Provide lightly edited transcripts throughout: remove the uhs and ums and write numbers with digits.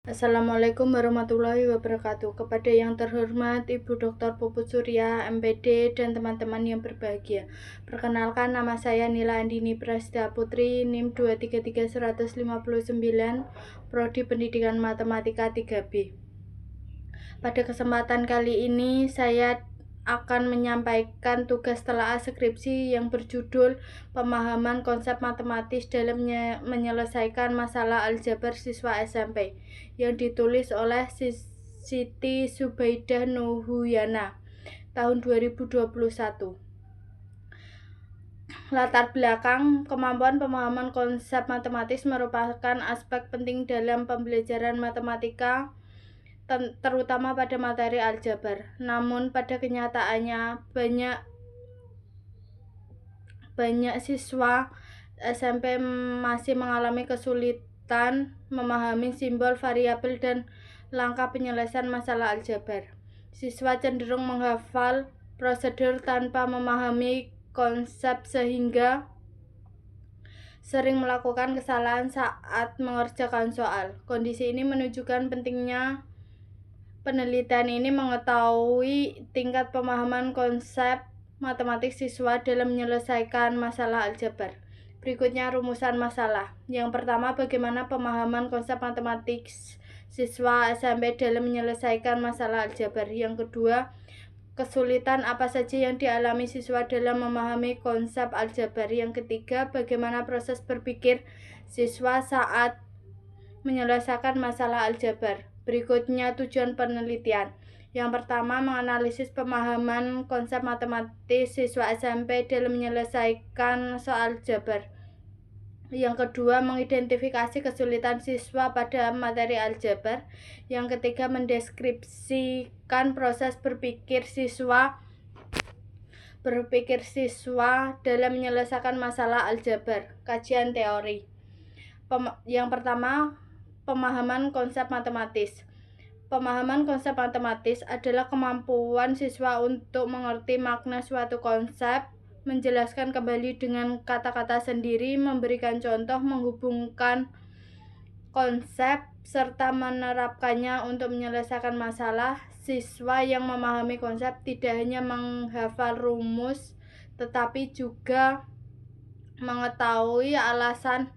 Assalamualaikum warahmatullahi wabarakatuh. Kepada yang terhormat Ibu Dr. Puput Surya, MPD, dan teman-teman yang berbahagia. Perkenalkan, nama saya Nila Andini Prasida Putri, NIM 2331159, Prodi Pendidikan Matematika 3B. Pada kesempatan kali ini, saya akan menyampaikan tugas telaah skripsi yang berjudul Pemahaman Konsep Matematis dalam Menyelesaikan Masalah Aljabar Siswa SMP yang ditulis oleh Siti Subaidah Nuhuyana tahun 2021. Latar belakang kemampuan pemahaman konsep matematis merupakan aspek penting dalam pembelajaran matematika, terutama pada materi aljabar. Namun pada kenyataannya banyak siswa SMP masih mengalami kesulitan memahami simbol, variabel, dan langkah penyelesaian masalah aljabar. Siswa cenderung menghafal prosedur tanpa memahami konsep sehingga sering melakukan kesalahan saat mengerjakan soal. Kondisi ini menunjukkan pentingnya penelitian ini mengetahui tingkat pemahaman konsep matematik siswa dalam menyelesaikan masalah aljabar. Berikutnya rumusan masalah. Yang pertama, bagaimana pemahaman konsep matematik siswa SMP dalam menyelesaikan masalah aljabar. Yang kedua, kesulitan apa saja yang dialami siswa dalam memahami konsep aljabar. Yang ketiga, bagaimana proses berpikir siswa saat menyelesaikan masalah aljabar. Berikutnya tujuan penelitian. Yang pertama, menganalisis pemahaman konsep matematis siswa SMP dalam menyelesaikan soal aljabar. Yang kedua, mengidentifikasi kesulitan siswa pada materi aljabar. Yang ketiga, mendeskripsikan proses berpikir siswa dalam menyelesaikan masalah aljabar. Kajian teori. Yang pertama, pemahaman konsep matematis. Pemahaman konsep matematis adalah kemampuan siswa untuk mengerti makna suatu konsep, menjelaskan kembali dengan kata-kata sendiri, memberikan contoh, menghubungkan konsep, serta menerapkannya untuk menyelesaikan masalah. Siswa yang memahami konsep tidak hanya menghafal rumus, tetapi juga mengetahui alasan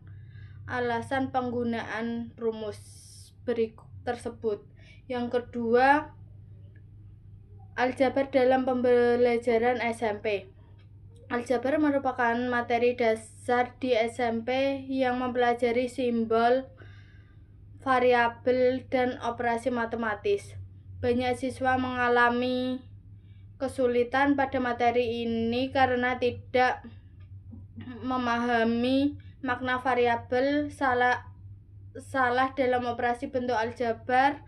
penggunaan rumus berikut tersebut. Yang kedua, aljabar dalam pembelajaran SMP. Aljabar merupakan materi dasar di SMP yang mempelajari simbol, variabel, dan operasi matematis. Banyak siswa mengalami kesulitan pada materi ini karena tidak memahami makna variabel, salah dalam operasi bentuk aljabar,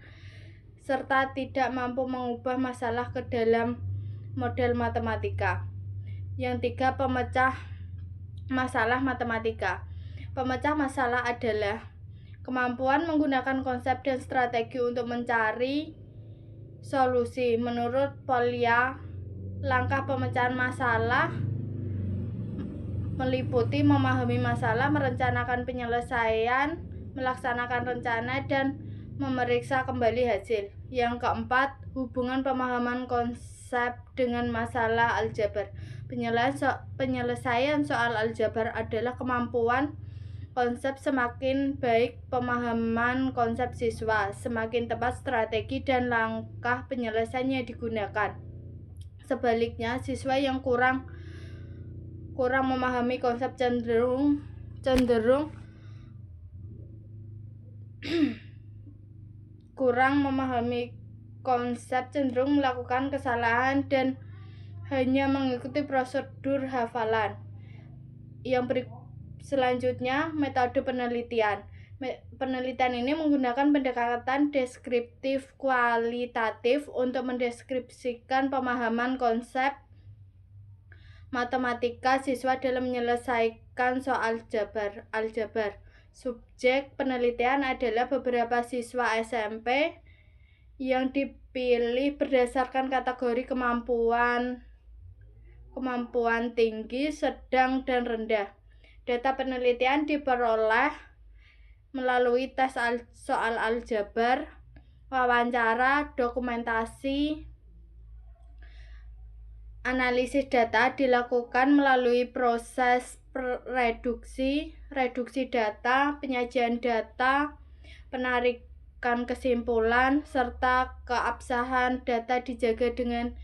serta tidak mampu mengubah masalah ke dalam model matematika. Yang tiga, pemecah masalah matematika. Pemecah masalah adalah kemampuan menggunakan konsep dan strategi untuk mencari solusi. Menurut Polya, langkah pemecahan masalah meliputi memahami masalah, merencanakan penyelesaian, melaksanakan rencana, dan memeriksa kembali hasil. Yang keempat, hubungan pemahaman konsep dengan masalah aljabar. Penyelesaian soal aljabar adalah kemampuan konsep. Semakin baik pemahaman konsep siswa, semakin tepat strategi dan langkah penyelesaian yang digunakan. Sebaliknya, siswa yang kurang memahami konsep cenderung melakukan kesalahan dan hanya mengikuti prosedur hafalan. Selanjutnya, metode penelitian. Penelitian ini menggunakan pendekatan deskriptif kualitatif untuk mendeskripsikan pemahaman konsep matematika siswa dalam menyelesaikan soal aljabar. Subjek penelitian adalah beberapa siswa SMP yang dipilih berdasarkan kategori kemampuan tinggi, sedang, dan rendah. Data penelitian diperoleh melalui tes soal aljabar, wawancara, dokumentasi. Analisis data dilakukan melalui proses reduksi data, penyajian data, penarikan kesimpulan, serta keabsahan data dijaga dengan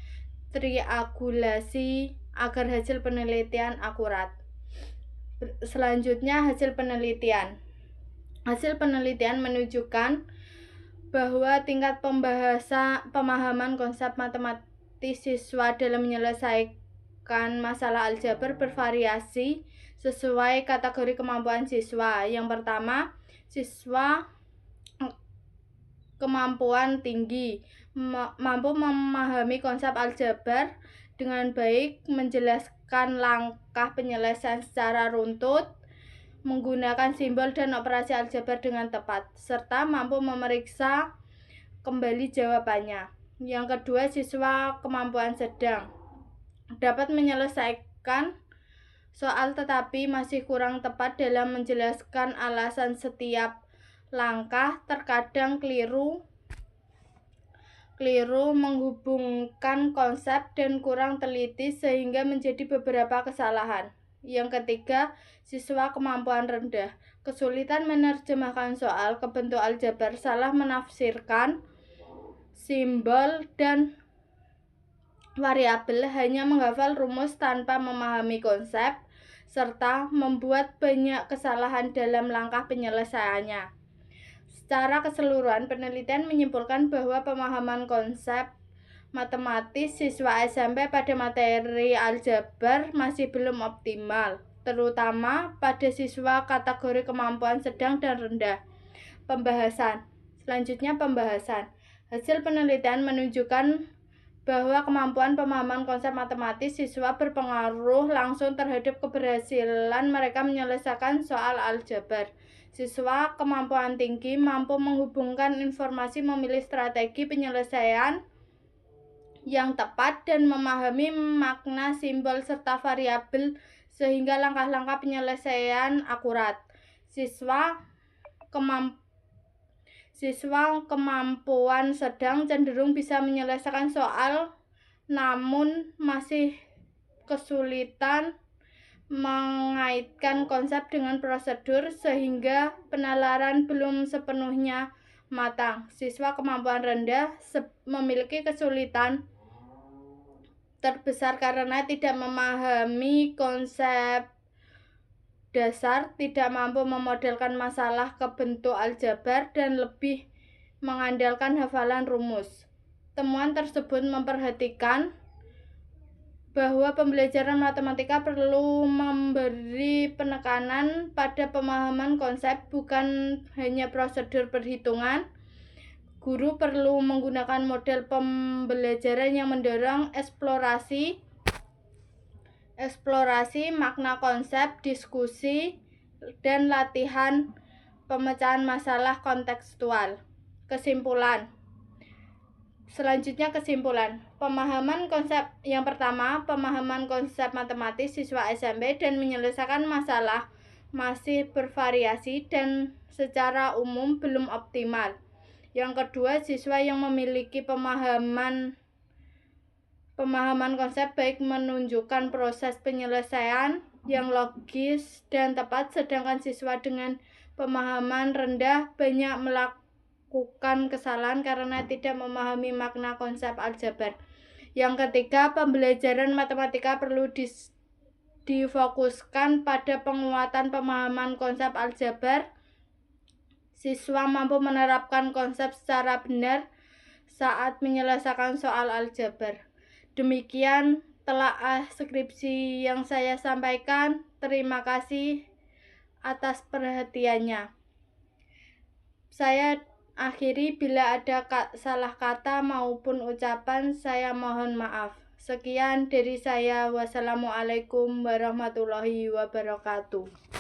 triangulasi agar hasil penelitian akurat. Selanjutnya, hasil penelitian. Hasil penelitian menunjukkan bahwa tingkat pemahaman konsep matematis siswa dalam menyelesaikan masalah aljabar bervariasi sesuai kategori kemampuan siswa. Yang pertama, siswa kemampuan tinggi, mampu memahami konsep aljabar dengan baik, menjelaskan langkah penyelesaian secara runtut, menggunakan simbol dan operasi aljabar dengan tepat, serta mampu memeriksa kembali jawabannya. Yang kedua, siswa kemampuan sedang, dapat menyelesaikan soal tetapi masih kurang tepat dalam menjelaskan alasan setiap langkah, terkadang keliru menghubungkan konsep dan kurang teliti sehingga menjadi beberapa kesalahan. Yang ketiga, siswa kemampuan rendah, kesulitan menerjemahkan soal ke bentuk aljabar, salah menafsirkan simbol dan variabel, hanya menghafal rumus tanpa memahami konsep, serta membuat banyak kesalahan dalam langkah penyelesaiannya. Secara keseluruhan, penelitian menyimpulkan bahwa pemahaman konsep matematis siswa SMP pada materi aljabar masih belum optimal, terutama pada siswa kategori kemampuan sedang dan rendah. Pembahasan. Selanjutnya, pembahasan. Hasil penelitian menunjukkan bahwa kemampuan pemahaman konsep matematis siswa berpengaruh langsung terhadap keberhasilan mereka menyelesaikan soal aljabar. Siswa kemampuan tinggi mampu menghubungkan informasi, memilih strategi penyelesaian yang tepat, dan memahami makna simbol serta variabel sehingga langkah-langkah penyelesaian akurat. Siswa kemampuan sedang cenderung bisa menyelesaikan soal, namun masih kesulitan mengaitkan konsep dengan prosedur sehingga penalaran belum sepenuhnya matang. Siswa kemampuan rendah memiliki kesulitan terbesar karena tidak memahami konsep dasar, tidak mampu memodelkan masalah ke bentuk aljabar, dan lebih mengandalkan hafalan rumus. Temuan tersebut memperhatikan bahwa pembelajaran matematika perlu memberi penekanan pada pemahaman konsep, bukan hanya prosedur perhitungan. Guru perlu menggunakan model pembelajaran yang mendorong eksplorasi makna konsep, diskusi, dan latihan pemecahan masalah kontekstual. Kesimpulan. Selanjutnya, kesimpulan. Pemahaman konsep yang pertama, pemahaman konsep matematis siswa SMP dan menyelesaikan masalah masih bervariasi dan secara umum belum optimal. Yang kedua, siswa yang memiliki pemahaman konsep baik menunjukkan proses penyelesaian yang logis dan tepat, sedangkan siswa dengan pemahaman rendah banyak melakukan kesalahan karena tidak memahami makna konsep aljabar. Yang ketiga, pembelajaran matematika perlu difokuskan pada penguatan pemahaman konsep aljabar. Siswa mampu menerapkan konsep secara benar saat menyelesaikan soal aljabar. Demikian telaah skripsi yang saya sampaikan. Terima kasih atas perhatiannya. Saya akhiri, bila ada salah kata maupun ucapan, saya mohon maaf. Sekian dari saya. Wassalamualaikum warahmatullahi wabarakatuh.